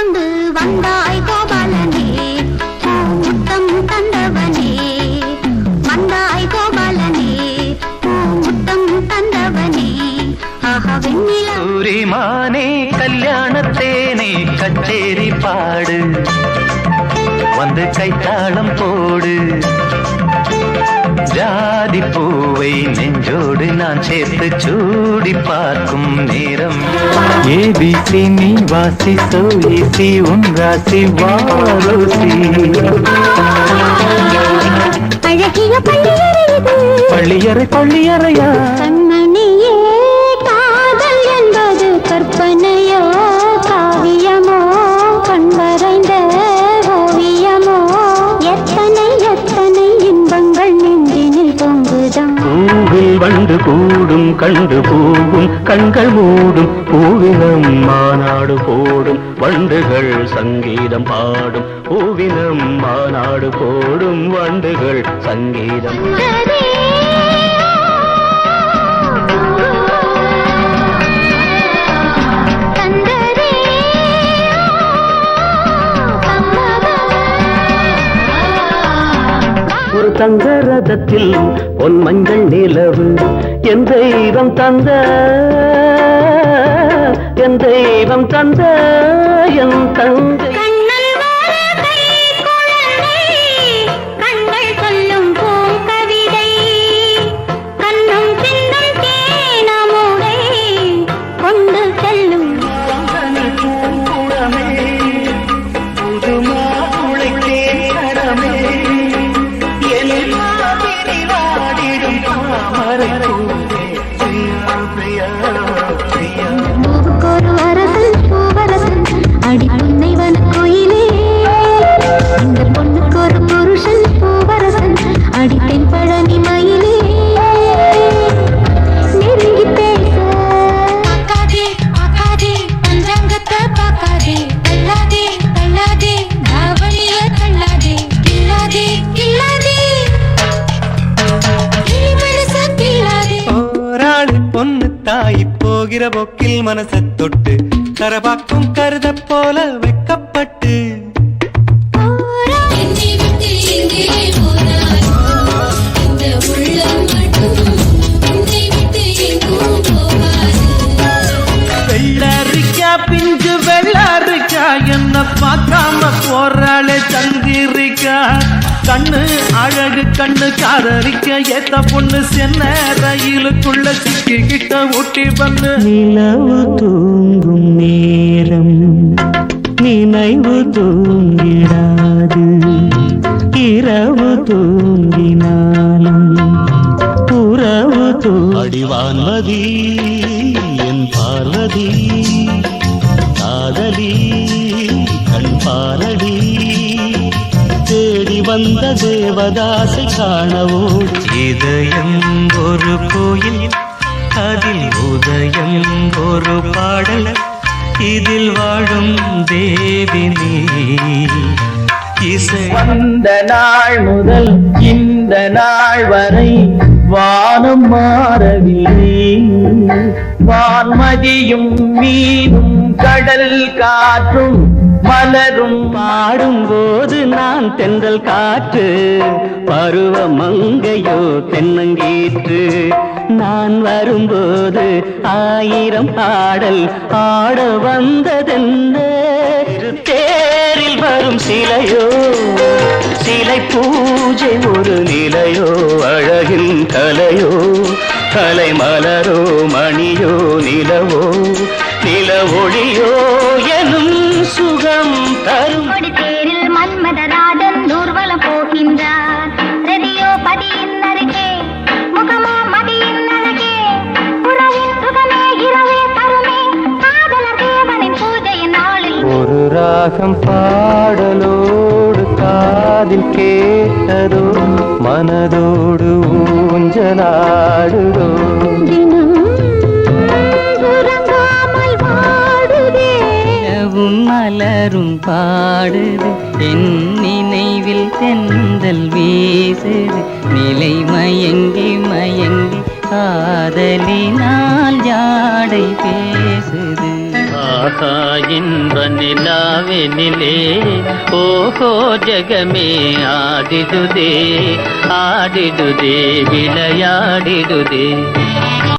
கொண்டு வந்தாய் கோபாலனே, முத்தம் தந்தவனே. வந்தாய் கோபாலனே, முத்தம் தந்தவனே. ஆஹா வெண்ணிலா சூரிமானே கல்யாணத்தேனே கச்சேரி பாடு, வந்து கைத்தாளம் போடு. ஜாதி பூவை நெஞ்சோடு நான் சேர்த்து சூடி பார்க்கும் நேரம். ஏபிசி நீ வாசி சோயிசி உன் ராசி வாரோசி. அழகிய பள்ளியறை பள்ளியறையா கண்மணியே, காதல் என்பது கற்பனையோ காவியமோ கண்வரைந்த ஓவியமோ. எத்தனை எத்தனை இன்பங்கள் நெஞ்சினில் பொங்குதான். பூவில் வண்டு கூடும் கண்டு பூவும் கண்கள் மூடும். பூவினம் மாநாடு போடும் வண்டுகள் சங்கீதம் பாடும். பூவினம் மாநாடு போடும் வண்டுகள் சங்கீதம். ஒரு தங்க ரதத்தில் பொன் மஞ்சள் நிலவு என் தெய்வம் தந்த என் தெய்வம் தந்த என் தங்கை. போகிற போக்கில் மனச தொட்டு கரபாக்கும் கருத போல வெக்கப்பட்டு. வெள்ளரிக்கா பிஞ்சு வெள்ளரிக்கா என்ன பார்க்காம போறாளே சந்திரிக்கா. கண்ணு அழகு கண்ணு காதரிக்க ஏத்த பொண்ணு சென்ன ரயிலுக்குள்ள சிக்கிக்கிட்ட ஊட்டி பண்ணு. நிலவு தூங்கும் நேரம் நினைவு தூங்கிடாது, இரவு தூங்கினாலும் உறவு அடிவான்மதி என் பார்வதி காதலி கண் பாரடி. தேடி வந்த தேவதாசை காணவோடு இதயம் ஒரு கோயில், அதில் உதயம் ஒரு பாடல். இதில் வாழும் தேவினி இசை. வந்த நாள் முதல் இந்த நாள் வரை வானம் மாறவில்லை. வான்மதியும் மீனும் கடல் காற்றும் மலரும் பாடும்போது நான் தென்றல் காற்று, பருவ மங்கையோ தென்னங்கீற்று. நான் வரும்போது ஆயிரம் பாடல் ஆட வந்ததென்ன. தேரில் வரும் சிலையோ சிலை பூஜை ஒரு நிலையோ. அழகின் கலையோ கலை மலரோ மணியோ நிலவோ நில ஒளியோ எனும் சுகம் தரும். தேரில் மன்மதராஜன் ஊர்வலம் போகின்றார். ரதியோ பதியின் அருகே முகமோ மதியின் அழகே. உறவின் சுகமே இரவே தருமே காதலர் தேவனின் பூஜையின் நாளில். ஒரு ராகம் பாடலோடு காதில் கேட்டதோ மனதோடு ஊஞ்சலாடுதோ. மலரும் பாடுது என் நினைவில் தென்றல் வீசுது. நிலை மயங்கி மயங்கி காதலினால் ஜாடை பேசுது. ಆಹಾ ಇನ್ಬ ನಿಲಾವೆನಿಲೆ ಓಹೋ ಜಗಮೇ ಆಡಿದುದೇ ಆಡಿದುದೇ ವಿಳಯಾಡಿದುದೇ